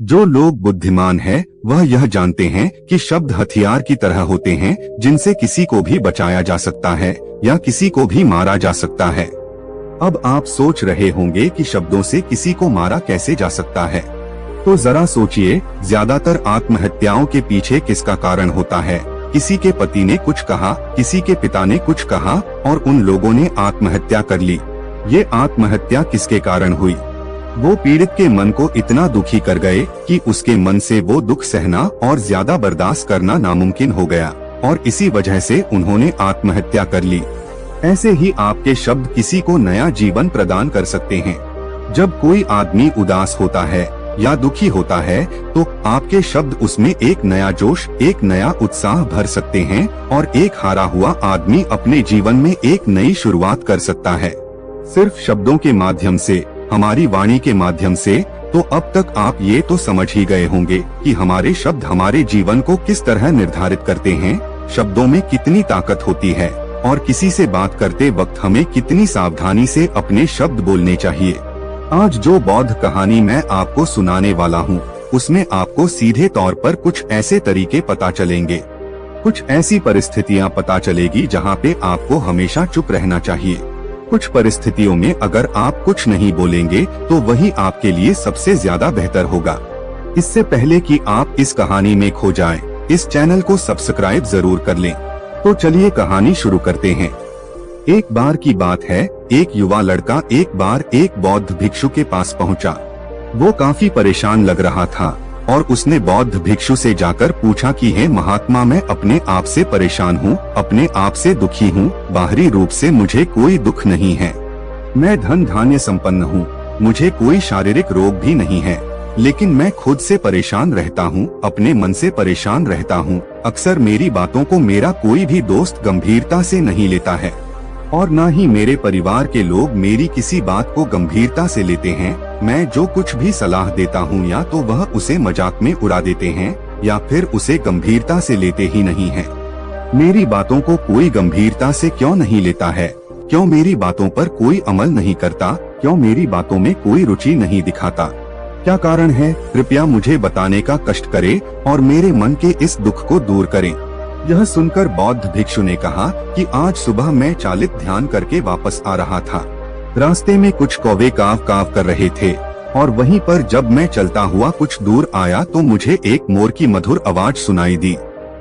जो लोग बुद्धिमान है वह यह जानते हैं कि शब्द हथियार की तरह होते हैं जिनसे किसी को भी बचाया जा सकता है या किसी को भी मारा जा सकता है। अब आप सोच रहे होंगे कि शब्दों से किसी को मारा कैसे जा सकता है, तो जरा सोचिए, ज्यादातर आत्महत्याओं के पीछे किसका कारण होता है? किसी के पति ने कुछ कहा, किसी के पिता ने कुछ कहा और उन लोगों ने आत्महत्या कर ली। ये आत्महत्या किसके कारण हुई? वो पीड़ित के मन को इतना दुखी कर गए कि उसके मन से वो दुख सहना और ज्यादा बर्दाश्त करना नामुमकिन हो गया और इसी वजह से उन्होंने आत्महत्या कर ली। ऐसे ही आपके शब्द किसी को नया जीवन प्रदान कर सकते हैं। जब कोई आदमी उदास होता है या दुखी होता है तो आपके शब्द उसमें एक नया जोश, एक नया उत्साह भर सकते हैं और एक हारा हुआ आदमी अपने जीवन में एक नई शुरुआत कर सकता है। सिर्फ शब्दों के माध्यम से, हमारी वाणी के माध्यम से। तो अब तक आप ये तो समझ ही गए होंगे कि हमारे शब्द हमारे जीवन को किस तरह निर्धारित करते हैं, शब्दों में कितनी ताकत होती है और किसी से बात करते वक्त हमें कितनी सावधानी से अपने शब्द बोलने चाहिए। आज जो बौद्ध कहानी मैं आपको सुनाने वाला हूँ, उसमें आपको सीधे तौर पर कुछ ऐसे तरीके पता चलेंगे, कुछ ऐसी परिस्थितियाँ पता चलेगी जहाँ पे आपको हमेशा चुप रहना चाहिए। कुछ परिस्थितियों में अगर आप कुछ नहीं बोलेंगे तो वही आपके लिए सबसे ज्यादा बेहतर होगा। इससे पहले कि आप इस कहानी में खो जाएं, इस चैनल को सब्सक्राइब जरूर कर लें। तो चलिए कहानी शुरू करते हैं। एक बार की बात है, एक युवा लड़का एक बार एक बौद्ध भिक्षु के पास पहुंचा। वो काफी परेशान लग रहा था और उसने बौद्ध भिक्षु से जाकर पूछा कि हे महात्मा, मैं अपने आप से परेशान हूँ, अपने आप से दुखी हूँ, बाहरी रूप से मुझे कोई दुख नहीं है, मैं धन धान्य संपन्न हूँ, मुझे कोई शारीरिक रोग भी नहीं है, लेकिन मैं खुद से परेशान रहता हूँ, अपने मन से परेशान रहता हूँ। अक्सर मेरी बातों को मेरा कोई भी दोस्त गंभीरता से नहीं लेता है और न ही मेरे परिवार के लोग मेरी किसी बात को गंभीरता से लेते हैं। मैं जो कुछ भी सलाह देता हूँ या तो वह उसे मजाक में उड़ा देते हैं या फिर उसे गंभीरता से लेते ही नहीं है। मेरी बातों को कोई गंभीरता से क्यों नहीं लेता है? क्यों मेरी बातों पर कोई अमल नहीं करता? क्यों मेरी बातों में कोई रुचि नहीं दिखाता? क्या कारण है? कृपया मुझे बताने का कष्ट करे और मेरे मन के इस दुख को दूर करें। यह सुनकर बौद्ध भिक्षु ने कहा कि आज सुबह मैं चालित ध्यान करके वापस आ रहा था। रास्ते में कुछ कौवे काव काव कर रहे थे और वहीं पर जब मैं चलता हुआ कुछ दूर आया तो मुझे एक मोर की मधुर आवाज सुनाई दी।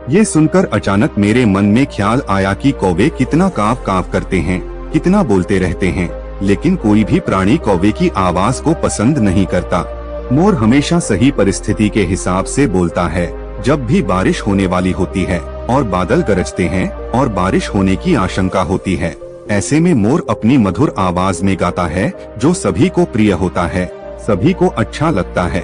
ये सुनकर अचानक मेरे मन में ख्याल आया कि कौवे कितना काव काव करते हैं, कितना बोलते रहते हैं, लेकिन कोई भी प्राणी कौवे की आवाज को पसंद नहीं करता। मोर हमेशा सही परिस्थिति के हिसाब से बोलता है। जब भी बारिश होने वाली होती है और बादल गरजते हैं और बारिश होने की आशंका होती है, ऐसे में मोर अपनी मधुर आवाज में गाता है जो सभी को प्रिय होता है, सभी को अच्छा लगता है।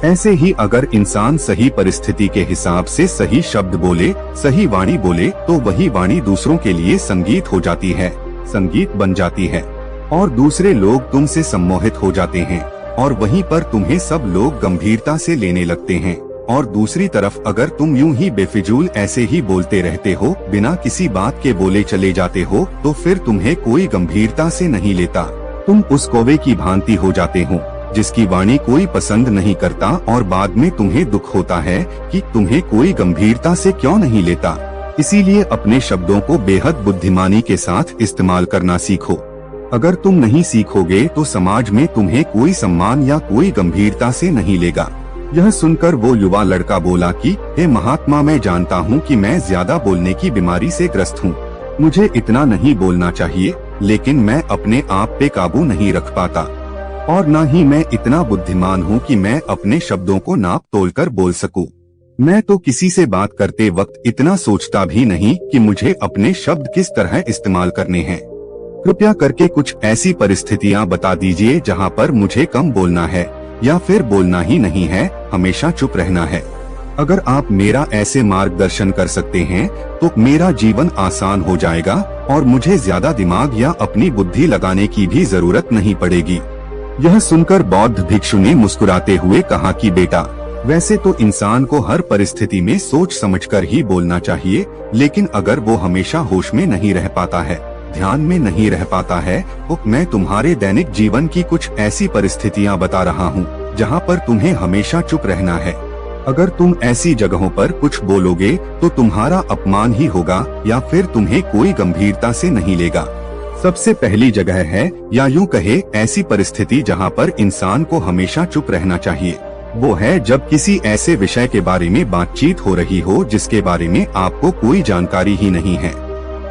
ऐसे ही अगर इंसान सही परिस्थिति के हिसाब से सही शब्द बोले, सही वाणी बोले, तो वही वाणी दूसरों के लिए संगीत हो जाती है, संगीत बन जाती है और दूसरे लोग तुमसे सम्मोहित हो जाते हैं और वहीं पर तुम्हें सब लोग गंभीरता से लेने लगते हैं। और दूसरी तरफ अगर तुम यूं ही बेफिजूल ऐसे ही बोलते रहते हो, बिना किसी बात के बोले चले जाते हो, तो फिर तुम्हें कोई गंभीरता से नहीं लेता। तुम उस कौवे की भांति हो जाते हो जिसकी वाणी कोई पसंद नहीं करता और बाद में तुम्हें दुख होता है कि तुम्हें कोई गंभीरता से क्यों नहीं लेता। इसीलिए अपने शब्दों को बेहद बुद्धिमानी के साथ इस्तेमाल करना सीखो। अगर तुम नहीं सीखोगे तो समाज में तुम्हें कोई सम्मान या कोई गंभीरता से नहीं लेगा। यह सुनकर वो युवा लड़का बोला कि हे महात्मा, मैं जानता हूँ कि मैं ज्यादा बोलने की बीमारी से ग्रस्त हूँ, मुझे इतना नहीं बोलना चाहिए, लेकिन मैं अपने आप पे काबू नहीं रख पाता और न ही मैं इतना बुद्धिमान हूँ कि मैं अपने शब्दों को नाप तोल कर बोल सकूं। मैं तो किसी से बात करते वक्त इतना सोचता भी नहीं कि मुझे अपने शब्द किस तरह इस्तेमाल करने हैं। कृपया करके कुछ ऐसी परिस्थितियाँ बता दीजिए जहाँ पर मुझे कम बोलना है या फिर बोलना ही नहीं है, हमेशा चुप रहना है। अगर आप मेरा ऐसे मार्गदर्शन कर सकते हैं तो मेरा जीवन आसान हो जाएगा और मुझे ज्यादा दिमाग या अपनी बुद्धि लगाने की भी जरूरत नहीं पड़ेगी। यह सुनकर बौद्ध भिक्षु ने मुस्कुराते हुए कहा कि बेटा, वैसे तो इंसान को हर परिस्थिति में सोच समझकर ही बोलना चाहिए, लेकिन अगर वो हमेशा होश में नहीं रह पाता है, ध्यान में नहीं रह पाता है, तो मैं तुम्हारे दैनिक जीवन की कुछ ऐसी परिस्थितियां बता रहा हूँ जहाँ पर तुम्हें हमेशा चुप रहना है। अगर तुम ऐसी जगहों पर कुछ बोलोगे तो तुम्हारा अपमान ही होगा या फिर तुम्हें कोई गंभीरता से नहीं लेगा। सबसे पहली जगह है, या यूं कहे ऐसी परिस्थिति जहाँ पर इंसान को हमेशा चुप रहना चाहिए, वो है जब किसी ऐसे विषय के बारे में बातचीत हो रही हो जिसके बारे में आपको कोई जानकारी ही नहीं है।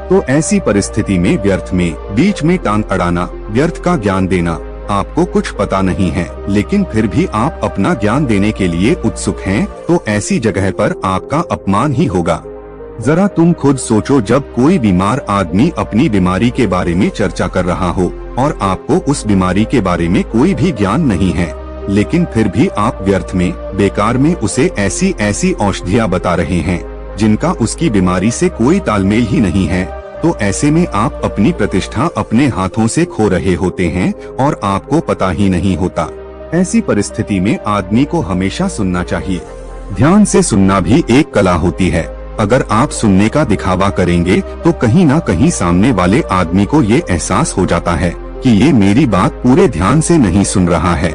तो ऐसी परिस्थिति में व्यर्थ में बीच में टांग अड़ाना, व्यर्थ का ज्ञान देना, आपको कुछ पता नहीं है लेकिन फिर भी आप अपना ज्ञान देने के लिए उत्सुक हैं, तो ऐसी जगह पर आपका अपमान ही होगा। जरा तुम खुद सोचो, जब कोई बीमार आदमी अपनी बीमारी के बारे में चर्चा कर रहा हो और आपको उस बीमारी के बारे में कोई भी ज्ञान नहीं है, लेकिन फिर भी आप व्यर्थ में बेकार में उसे ऐसी ऐसी औषधियाँ बता रहे हैं जिनका उसकी बीमारी से कोई तालमेल ही नहीं है, तो ऐसे में आप अपनी प्रतिष्ठा अपने हाथों से खो रहे होते हैं और आपको पता ही नहीं होता। ऐसी परिस्थिति में आदमी को हमेशा सुनना चाहिए। ध्यान से सुनना भी एक कला होती है। अगर आप सुनने का दिखावा करेंगे तो कहीं ना कहीं सामने वाले आदमी को ये एहसास हो जाता है कि ये मेरी बात पूरे ध्यान से नहीं सुन रहा है।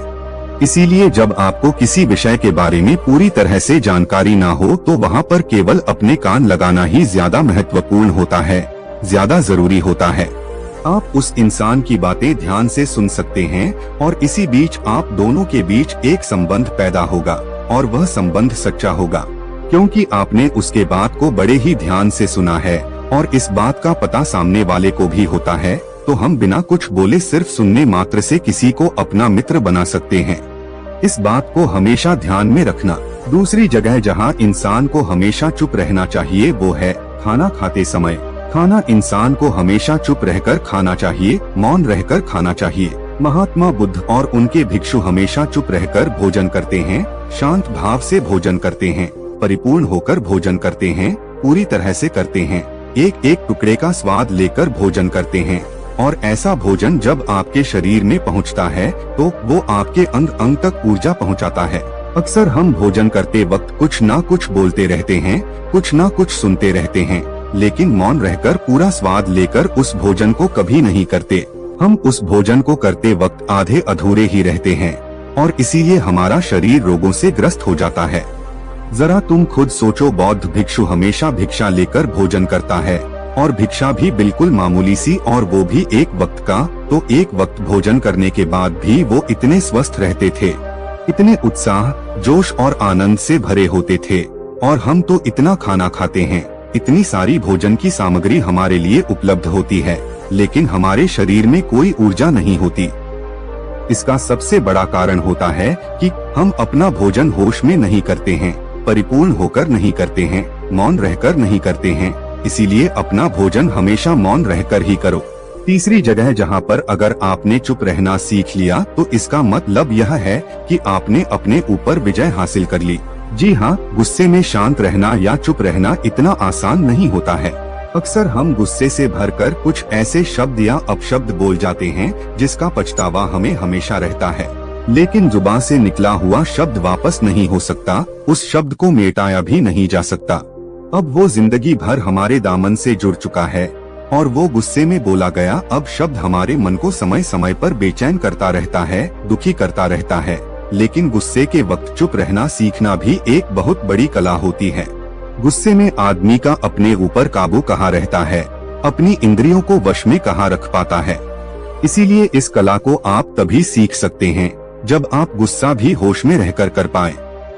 इसीलिए जब आपको किसी विषय के बारे में पूरी तरह से जानकारी ना हो तो वहाँ पर केवल अपने कान लगाना ही ज्यादा महत्वपूर्ण होता है, ज्यादा जरूरी होता है। आप उस इंसान की बातें ध्यान से सुन सकते हैं और इसी बीच आप दोनों के बीच एक संबंध पैदा होगा और वह संबंध सच्चा होगा, क्योंकि आपने उसके बात को बड़े ही ध्यान से सुना है और इस बात का पता सामने वाले को भी होता है। तो हम बिना कुछ बोले सिर्फ सुनने मात्र से किसी को अपना मित्र बना सकते हैं। इस बात को हमेशा ध्यान में रखना। दूसरी जगह जहां इंसान को हमेशा चुप रहना चाहिए वो है खाना खाते समय। खाना इंसान को हमेशा चुप रहकर खाना चाहिए, मौन रहकर खाना चाहिए। महात्मा बुद्ध और उनके भिक्षु हमेशा चुप रहकर भोजन करते हैं, शांत भाव से भोजन करते हैं, परिपूर्ण होकर भोजन करते हैं, पूरी तरह से करते हैं, एक एक टुकड़े का स्वाद लेकर भोजन करते हैं। और ऐसा भोजन जब आपके शरीर में पहुंचता है तो वो आपके अंग अंग तक ऊर्जा पहुंचाता है। अक्सर हम भोजन करते वक्त कुछ ना कुछ बोलते रहते हैं, कुछ ना कुछ सुनते रहते हैं, लेकिन मौन रहकर पूरा स्वाद लेकर उस भोजन को कभी नहीं करते। हम उस भोजन को करते वक्त आधे अधूरे ही रहते हैं और इसीलिए हमारा शरीर रोगों से ग्रस्त हो जाता है। जरा तुम खुद सोचो, बौद्ध भिक्षु हमेशा भिक्षा लेकर भोजन करता है और भिक्षा भी बिल्कुल मामूली सी, और वो भी एक वक्त का। तो एक वक्त भोजन करने के बाद भी वो इतने स्वस्थ रहते थे, इतने उत्साह, जोश और आनंद से भरे होते थे। और हम तो इतना खाना खाते हैं, इतनी सारी भोजन की सामग्री हमारे लिए उपलब्ध होती है, लेकिन हमारे शरीर में कोई ऊर्जा नहीं होती। इसका सबसे बड़ा कारण होता है कि हम अपना भोजन होश में नहीं करते हैं, परिपूर्ण होकर नहीं करते हैं, मौन रहकर नहीं करते हैं। इसीलिए अपना भोजन हमेशा मौन रहकर ही करो। तीसरी जगह जहाँ पर अगर आपने चुप रहना सीख लिया तो इसका मतलब यह है कि आपने अपने ऊपर विजय हासिल कर ली। जी हाँ, गुस्से में शांत रहना या चुप रहना इतना आसान नहीं होता है। अक्सर हम गुस्से से भरकर कुछ ऐसे शब्द या अपशब्द बोल जाते हैं जिसका पछतावा हमें हमेशा रहता है, लेकिन जुबान से निकला हुआ शब्द वापस नहीं हो सकता, उस शब्द को मिटाया भी नहीं जा सकता। अब वो जिंदगी भर हमारे दामन से जुड़ चुका है और वो गुस्से में बोला गया अब शब्द हमारे मन को समय समय पर बेचैन करता रहता है, दुखी करता रहता है। लेकिन गुस्से के वक्त चुप रहना सीखना भी एक बहुत बड़ी कला होती है। गुस्से में आदमी का अपने ऊपर काबू कहाँ रहता है, अपनी इंद्रियों को वश में कहाँ रख पाता है। इसीलिए इस कला को आप तभी सीख सकते हैं जब आप गुस्सा भी होश में रहकर कर पाएं।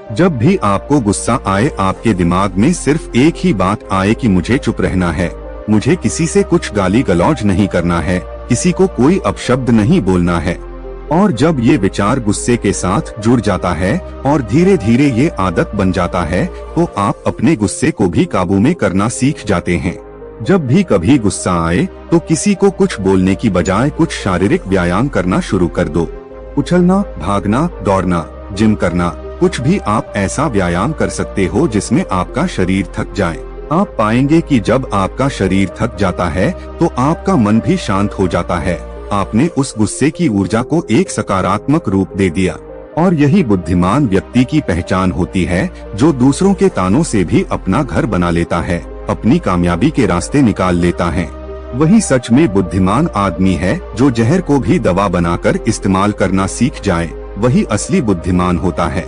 जब भी आपको गुस्सा आए, आपके दिमाग में सिर्फ एक ही बात आए कि मुझे चुप रहना है, मुझे किसी से कुछ गाली गलौज नहीं करना है, किसी को कोई अपशब्द नहीं बोलना है। और जब ये विचार गुस्से के साथ जुड़ जाता है और धीरे धीरे ये आदत बन जाता है तो आप अपने गुस्से को भी काबू में करना सीख जाते हैं। जब भी कभी गुस्सा आए तो किसी को कुछ बोलने की बजाय कुछ शारीरिक व्यायाम करना शुरू कर दो। उछलना, भागना, दौड़ना, जिम करना, कुछ भी आप ऐसा व्यायाम कर सकते हो जिसमें आपका शरीर थक जाए। आप पाएंगे कि जब आपका शरीर थक जाता है तो आपका मन भी शांत हो जाता है। आपने उस गुस्से की ऊर्जा को एक सकारात्मक रूप दे दिया। और यही बुद्धिमान व्यक्ति की पहचान होती है, जो दूसरों के तानों से भी अपना घर बना लेता है, अपनी कामयाबी के रास्ते निकाल लेता है। वही सच में बुद्धिमान आदमी है जो जहर को भी दवा बनाकर इस्तेमाल करना सीख जाए, वही असली बुद्धिमान होता है।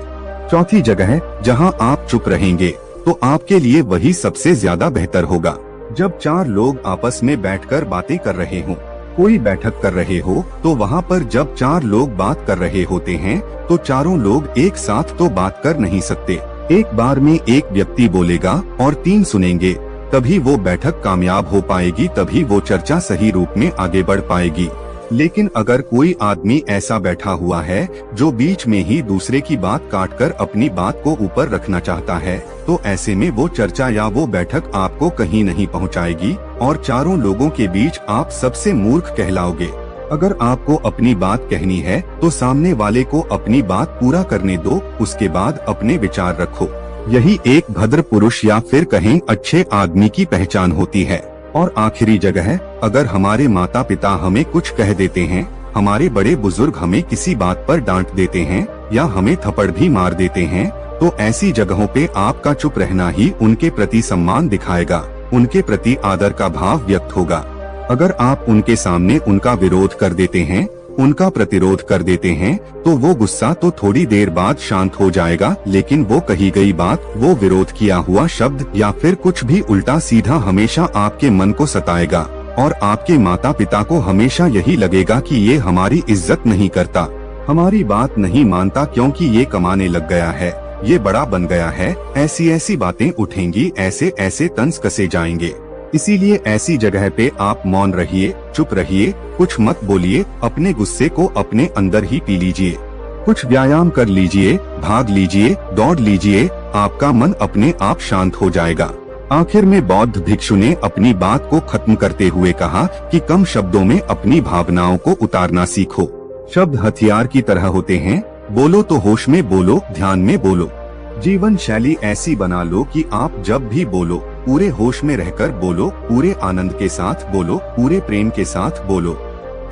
चौथी जगह जहां आप चुप रहेंगे तो आपके लिए वही सबसे ज्यादा बेहतर होगा। जब 4 लोग आपस में बैठकर बातें कर रहे हों, कोई बैठक कर रहे हो, तो वहाँ पर जब 4 लोग बात कर रहे होते हैं तो चारों लोग एक साथ तो बात कर नहीं सकते। एक बार में एक व्यक्ति बोलेगा और 3 सुनेंगे, तभी वो बैठक कामयाब हो पाएगी, तभी वो चर्चा सही रूप में आगे बढ़ पाएगी। लेकिन अगर कोई आदमी ऐसा बैठा हुआ है जो बीच में ही दूसरे की बात काटकर अपनी बात को ऊपर रखना चाहता है, तो ऐसे में वो चर्चा या वो बैठक आपको कहीं नहीं पहुंचाएगी और चारों लोगों के बीच आप सबसे मूर्ख कहलाओगे। अगर आपको अपनी बात कहनी है तो सामने वाले को अपनी बात पूरा करने दो, उसके बाद अपने विचार रखो। यही एक भद्र पुरुष या फिर कहें अच्छे आदमी की पहचान होती है। और आखिरी जगह, अगर हमारे माता पिता हमें कुछ कह देते हैं, हमारे बड़े बुजुर्ग हमें किसी बात पर डांट देते हैं या हमें थप्पड़ भी मार देते हैं, तो ऐसी जगहों पे आपका चुप रहना ही उनके प्रति सम्मान दिखाएगा, उनके प्रति आदर का भाव व्यक्त होगा। अगर आप उनके सामने उनका विरोध कर देते हैं, उनका प्रतिरोध कर देते हैं, तो वो गुस्सा तो थोड़ी देर बाद शांत हो जाएगा, लेकिन वो कही गई बात, वो विरोध किया हुआ शब्द या फिर कुछ भी उल्टा सीधा हमेशा आपके मन को सताएगा और आपके माता पिता को हमेशा यही लगेगा कि ये हमारी इज्जत नहीं करता, हमारी बात नहीं मानता क्योंकि ये कमाने लग गया है, ये बड़ा बन गया है। ऐसी ऐसी बातें उठेंगी, ऐसे ऐसे तंज कसे जाएंगे। इसीलिए ऐसी जगह पे आप मौन रहिए, चुप रहिए, कुछ मत बोलिए, अपने गुस्से को अपने अंदर ही पी लीजिए, कुछ व्यायाम कर लीजिए, भाग लीजिए, दौड़ लीजिए, आपका मन अपने आप शांत हो जाएगा। आखिर में बौद्ध भिक्षु ने अपनी बात को खत्म करते हुए कहा कि कम शब्दों में अपनी भावनाओं को उतारना सीखो। शब्द हथियार की तरह होते हैं, बोलो तो होश में बोलो, ध्यान में बोलो। जीवन शैली ऐसी बना लो कि आप जब भी बोलो पूरे होश में रहकर बोलो, पूरे आनंद के साथ बोलो, पूरे प्रेम के साथ बोलो।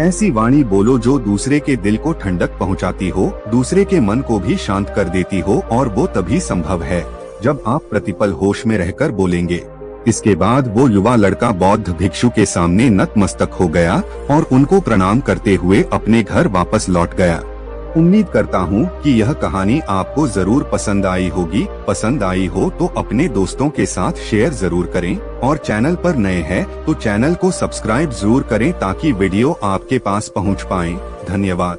ऐसी वाणी बोलो जो दूसरे के दिल को ठंडक पहुंचाती हो, दूसरे के मन को भी शांत कर देती हो, और वो तभी संभव है जब आप प्रतिपल होश में रहकर बोलेंगे। इसके बाद वो युवा लड़का बौद्ध भिक्षु के सामने नतमस्तक हो गया और उनको प्रणाम करते हुए अपने घर वापस लौट गया। उम्मीद करता हूँ कि यह कहानी आपको जरूर पसंद आई होगी। पसंद आई हो तो अपने दोस्तों के साथ शेयर जरूर करें, और चैनल पर नए हैं तो चैनल को सब्सक्राइब जरूर करें ताकि वीडियो आपके पास पहुँच पाए। धन्यवाद।